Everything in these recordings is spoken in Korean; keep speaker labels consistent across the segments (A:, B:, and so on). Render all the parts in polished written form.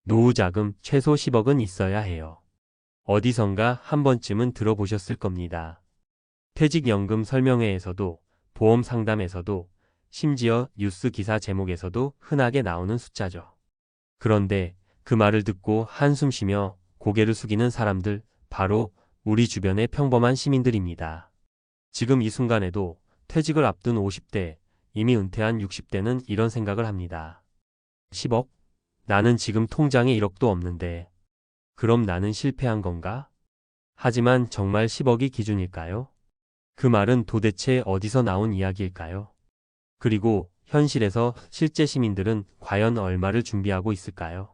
A: 노후자금 최소 10억은 있어야 해요. 어디선가 한 번쯤은 들어보셨을 겁니다. 퇴직연금 설명회에서도, 보험 상담에서도, 심지어 뉴스 기사 제목에서도 흔하게 나오는 숫자죠. 그런데 그 말을 듣고 한숨 쉬며 고개를 숙이는 사람들, 바로 우리 주변의 평범한 시민들입니다. 지금 이 순간에도 퇴직을 앞둔 50대, 이미 은퇴한 60대는 이런 생각을 합니다. 10억? 나는 지금 통장에 1억도 없는데 그럼 나는 실패한 건가? 하지만 정말 10억이 기준일까요? 그 말은 도대체 어디서 나온 이야기일까요? 그리고 현실에서 실제 시민들은 과연 얼마를 준비하고 있을까요?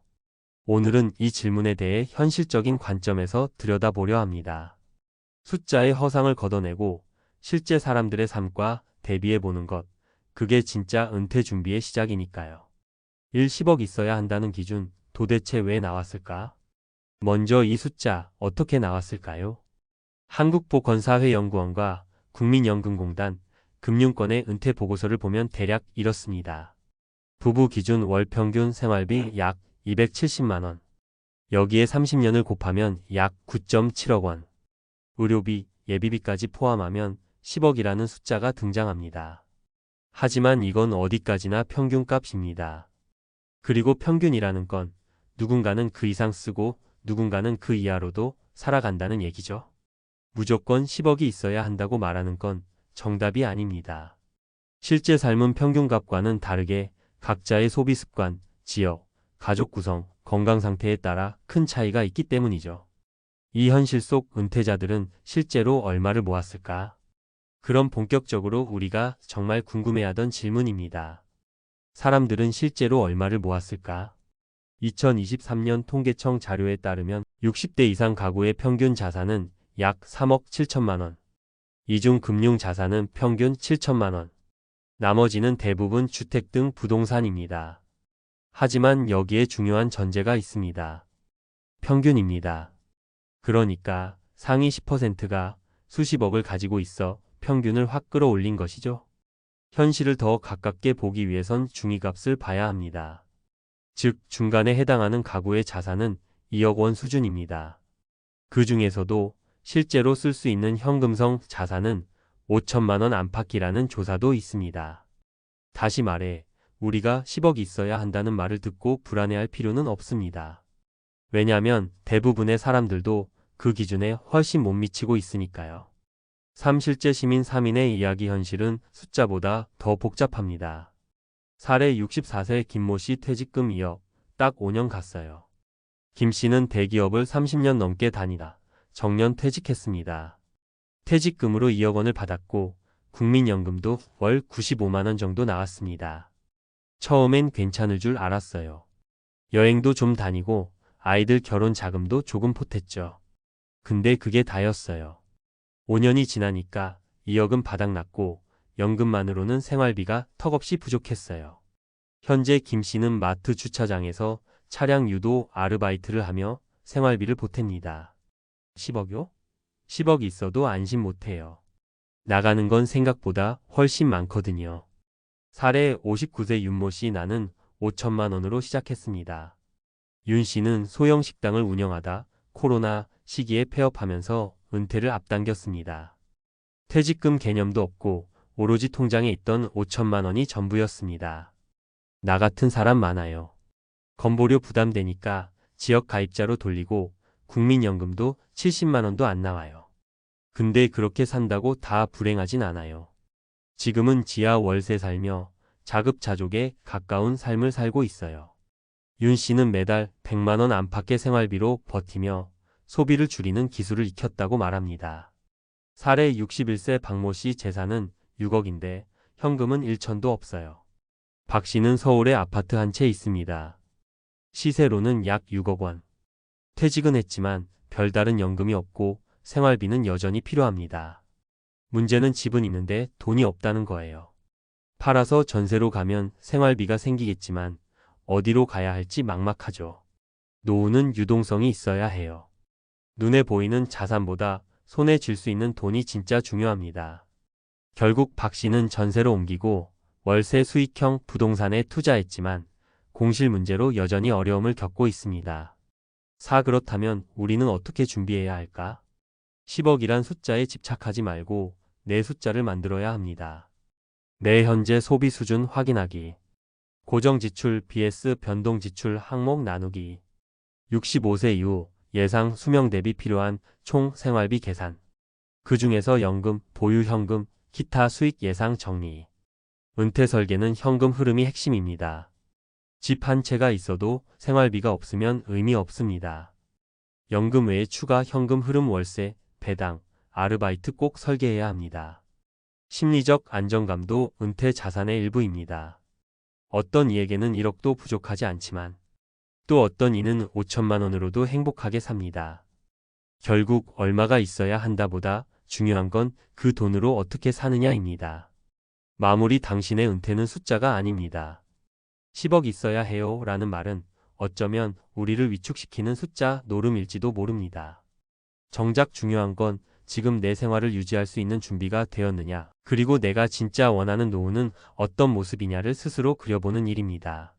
A: 오늘은 이 질문에 대해 현실적인 관점에서 들여다보려 합니다. 숫자의 허상을 걷어내고 실제 사람들의 삶과 대비해보는 것, 그게 진짜 은퇴 준비의 시작이니까요. 10억 있어야 한다는 기준, 도대체 왜 나왔을까? 먼저 이 숫자 어떻게 나왔을까요? 한국보건사회연구원과 국민연금공단, 금융권의 은퇴 보고서를 보면 대략 이렇습니다. 부부 기준 월 평균 생활비 약 270만 원. 여기에 30년을 곱하면 약 9.7억 원. 의료비, 예비비까지 포함하면 10억이라는 숫자가 등장합니다. 하지만 이건 어디까지나 평균값입니다. 그리고 평균이라는 건 누군가는 그 이상 쓰고 누군가는 그 이하로도 살아간다는 얘기죠. 무조건 10억이 있어야 한다고 말하는 건 정답이 아닙니다. 실제 삶은 평균값과는 다르게 각자의 소비 습관, 지역, 가족 구성, 건강 상태에 따라 큰 차이가 있기 때문이죠. 이 현실 속 은퇴자들은 실제로 얼마를 모았을까? 그럼 본격적으로 우리가 정말 궁금해하던 질문입니다. 사람들은 실제로 얼마를 모았을까? 2023년 통계청 자료에 따르면 60대 이상 가구의 평균 자산은 약 3억 7천만 원. 이 중 금융 자산은 평균 7천만 원. 나머지는 대부분 주택 등 부동산입니다. 하지만 여기에 중요한 전제가 있습니다. 평균입니다. 그러니까 상위 10%가 수십억을 가지고 있어 평균을 확 끌어올린 것이죠. 현실을 더 가깝게 보기 위해선 중위값을 봐야 합니다. 즉, 중간에 해당하는 가구의 자산은 2억 원 수준입니다. 그 중에서도 실제로 쓸 수 있는 현금성 자산은 5천만 원 안팎이라는 조사도 있습니다. 다시 말해, 우리가 10억 있어야 한다는 말을 듣고 불안해할 필요는 없습니다. 왜냐하면 대부분의 사람들도 그 기준에 훨씬 못 미치고 있으니까요. 실제 시민 3인의 이야기 현실은 숫자보다 더 복잡합니다. 사례 64세 김모 씨 퇴직금 2억, 딱 5년 갔어요. 김 씨는 대기업을 30년 넘게 다니다 정년 퇴직했습니다. 퇴직금으로 2억 원을 받았고 국민연금도 월 95만 원 정도 나왔습니다. 처음엔 괜찮을 줄 알았어요. 여행도 좀 다니고 아이들 결혼 자금도 조금 보탰죠. 근데 그게 다였어요. 5년이 지나니까 2억은 바닥났고 연금만으로는 생활비가 턱없이 부족했어요. 현재 김 씨는 마트 주차장에서 차량 유도 아르바이트를 하며 생활비를 보탭니다. 10억요? 10억 있어도 안심 못해요. 나가는 건 생각보다 훨씬 많거든요. 사례 59세 윤모 씨, 나는 5천만 원으로 시작했습니다. 윤 씨는 소형 식당을 운영하다 코로나 시기에 폐업하면서 은퇴를 앞당겼습니다. 퇴직금 개념도 없고 오로지 통장에 있던 5천만 원이 전부였습니다. 나 같은 사람 많아요. 건보료 부담되니까 지역 가입자로 돌리고 국민연금도 70만 원도 안 나와요. 근데 그렇게 산다고 다 불행하진 않아요. 지금은 지하 월세 살며 자급자족에 가까운 삶을 살고 있어요. 윤 씨는 매달 100만 원 안팎의 생활비로 버티며 소비를 줄이는 기술을 익혔다고 말합니다. 사례 61세 박모 씨, 재산은 6억인데 현금은 1천도 없어요. 박 씨는 서울에 아파트 한 채 있습니다. 시세로는 약 6억 원. 퇴직은 했지만 별다른 연금이 없고 생활비는 여전히 필요합니다. 문제는 집은 있는데 돈이 없다는 거예요. 팔아서 전세로 가면 생활비가 생기겠지만 어디로 가야 할지 막막하죠. 노후는 유동성이 있어야 해요. 눈에 보이는 자산보다 손에 쥘 수 있는 돈이 진짜 중요합니다. 결국 박 씨는 전세로 옮기고 월세 수익형 부동산에 투자했지만 공실 문제로 여전히 어려움을 겪고 있습니다. 4. 그렇다면 우리는 어떻게 준비해야 할까? 10억이란 숫자에 집착하지 말고 내 숫자를 만들어야 합니다. 내 현재 소비 수준 확인하기. 고정 지출 vs 변동 지출 항목 나누기. 65세 이후 예상 수명 대비 필요한 총 생활비 계산. 그 중에서 연금, 보유 현금, 기타 수익 예상 정리. 은퇴 설계는 현금 흐름이 핵심입니다. 집 한 채가 있어도 생활비가 없으면 의미 없습니다. 연금 외에 추가 현금 흐름 월세, 배당, 아르바이트 꼭 설계해야 합니다. 심리적 안정감도 은퇴 자산의 일부입니다. 어떤 이에게는 1억도 부족하지 않지만 또 어떤 이는 5천만 원으로도 행복하게 삽니다. 결국 얼마가 있어야 한다보다 중요한 건 그 돈으로 어떻게 사느냐입니다. 마무리 당신의 은퇴는 숫자가 아닙니다. 10억 있어야 해요 라는 말은 어쩌면 우리를 위축시키는 숫자 노름일지도 모릅니다. 정작 중요한 건 지금 내 생활을 유지할 수 있는 준비가 되었느냐, 그리고 내가 진짜 원하는 노후는 어떤 모습이냐를 스스로 그려보는 일입니다.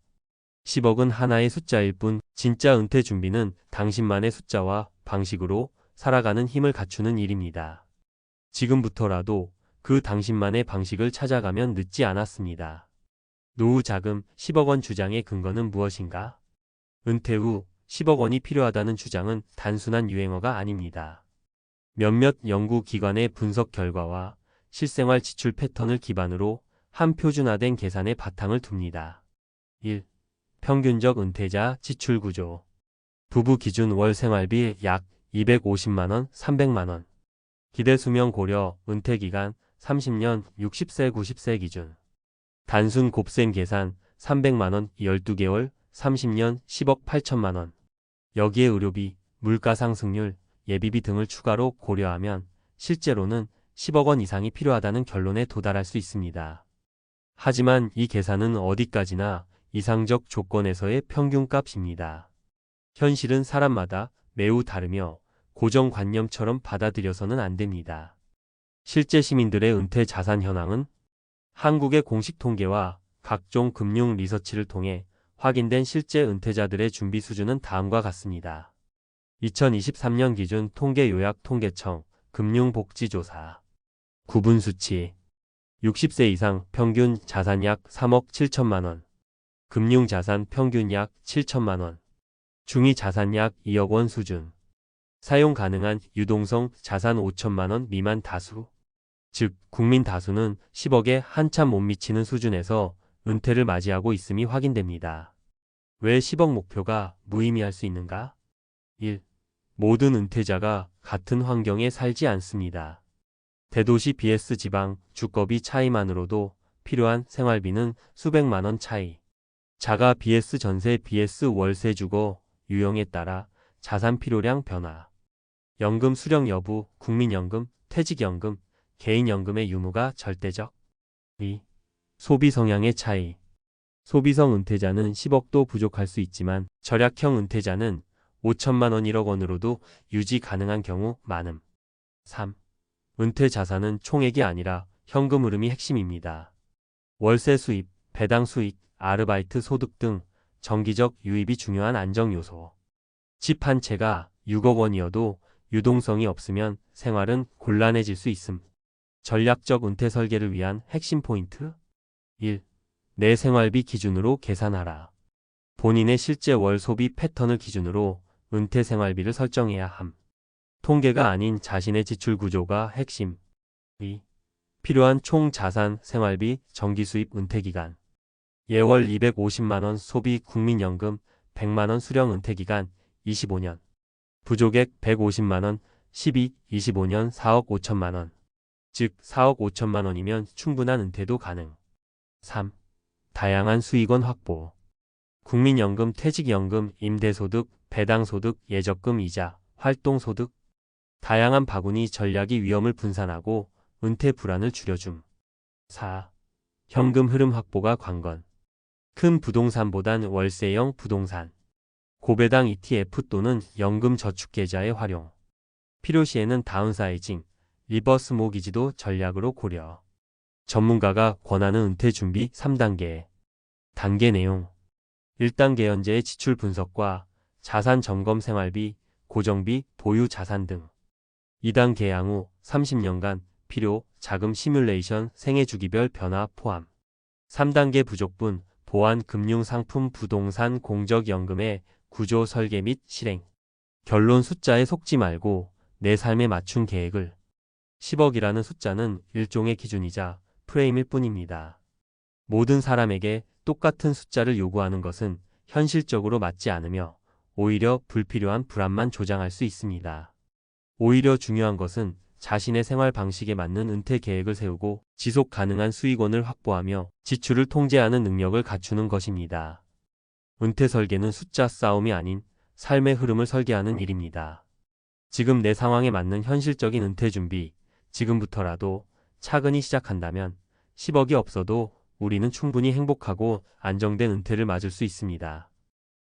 A: 10억은 하나의 숫자일 뿐 진짜 은퇴 준비는 당신만의 숫자와 방식으로 살아가는 힘을 갖추는 일입니다. 지금부터라도 그 당신만의 방식을 찾아가면 늦지 않았습니다. 노후 자금 10억 원 주장의 근거는 무엇인가? 은퇴 후 10억 원이 필요하다는 주장은 단순한 유행어가 아닙니다. 몇몇 연구기관의 분석 결과와 실생활 지출 패턴을 기반으로 한 표준화된 계산의 바탕을 둡니다. 1. 평균적 은퇴자 지출 구조. 부부 기준 월 생활비 약 250만원, 300만원. 기대 수명 고려, 은퇴 기간 30년, 60세, 90세 기준. 단순 곱셈 계산 300만원, 12개월, 30년, 10억 8천만원. 여기에 의료비, 물가 상승률, 예비비 등을 추가로 고려하면 실제로는 10억 원 이상이 필요하다는 결론에 도달할 수 있습니다. 하지만 이 계산은 어디까지나 이상적 조건에서의 평균값입니다. 현실은 사람마다 매우 다르며 고정관념처럼 받아들여서는 안 됩니다. 실제 시민들의 은퇴 자산 현황은 한국의 공식 통계와 각종 금융 리서치를 통해 확인된 실제 은퇴자들의 준비 수준은 다음과 같습니다. 2023년 기준 통계요약통계청 금융복지조사. 구분 수치. 60세 이상 평균 자산 약 3억 7천만 원. 금융자산 평균 약 7천만 원. 중위 자산 약 2억 원 수준. 사용 가능한 유동성 자산 5천만 원 미만 다수. 즉, 국민 다수는 10억에 한참 못 미치는 수준에서 은퇴를 맞이하고 있음이 확인됩니다. 왜 10억 목표가 무의미할 수 있는가? 1. 모든 은퇴자가 같은 환경에 살지 않습니다. 대도시 vs 지방, 주거비 차이만으로도 필요한 생활비는 수백만 원 차이. 자가 vs 전세 vs 월세 주거 유형에 따라 자산 필요량 변화. 연금 수령 여부, 국민연금, 퇴직연금, 개인연금의 유무가 절대적. 2. 소비 성향의 차이. 소비성 은퇴자는 10억도 부족할 수 있지만 절약형 은퇴자는 5천만 원 1억 원으로도 유지 가능한 경우 많음. 3. 은퇴 자산은 총액이 아니라 현금 흐름이 핵심입니다. 월세 수입, 배당 수익, 아르바이트 소득 등 정기적 유입이 중요한 안정 요소. 집 한 채가 6억 원이어도 유동성이 없으면 생활은 곤란해질 수 있음. 전략적 은퇴 설계를 위한 핵심 포인트. 1. 내 생활비 기준으로 계산하라. 본인의 실제 월 소비 패턴을 기준으로 은퇴 생활비를 설정해야 함. 통계가 아닌 자신의 지출 구조가 핵심. 2. 필요한 총 자산, 생활비, 정기수입 은퇴기간. 예월 250만원 소비 국민연금, 100만원 수령 은퇴기간 25년. 부족액 150만원, 12, 25년 4억 5천만원. 즉 4억 5천만원이면 충분한 은퇴도 가능. 3. 다양한 수익원 확보. 국민연금, 퇴직연금, 임대소득, 배당소득, 예적금 이자, 활동소득. 다양한 바구니 전략이 위험을 분산하고 은퇴 불안을 줄여줌. 4. 현금 흐름 확보가 관건. 큰 부동산보단 월세형 부동산. 고배당 ETF 또는 연금 저축계좌의 활용. 필요시에는 다운사이징, 리버스 모기지도 전략으로 고려. 전문가가 권하는 은퇴 준비 3단계. 단계 내용. 1단계 현재의 지출 분석과 자산 점검 생활비, 고정비, 보유 자산 등. 2단계 향후 30년간 필요, 자금 시뮬레이션, 생애 주기별 변화 포함. 3단계 부족분, 보완 금융 상품 부동산 공적연금의 구조 설계 및 실행. 결론 숫자에 속지 말고 내 삶에 맞춘 계획을. 10억이라는 숫자는 일종의 기준이자 프레임일 뿐입니다. 모든 사람에게 똑같은 숫자를 요구하는 것은 현실적으로 맞지 않으며 오히려 불필요한 불안만 조장할 수 있습니다. 오히려 중요한 것은 자신의 생활 방식에 맞는 은퇴 계획을 세우고 지속 가능한 수익원을 확보하며 지출을 통제하는 능력을 갖추는 것입니다. 은퇴 설계는 숫자 싸움이 아닌 삶의 흐름을 설계하는 일입니다. 지금 내 상황에 맞는 현실적인 은퇴 준비, 지금부터라도 차근히 시작한다면 10억이 없어도 우리는 충분히 행복하고 안정된 은퇴를 맞을 수 있습니다.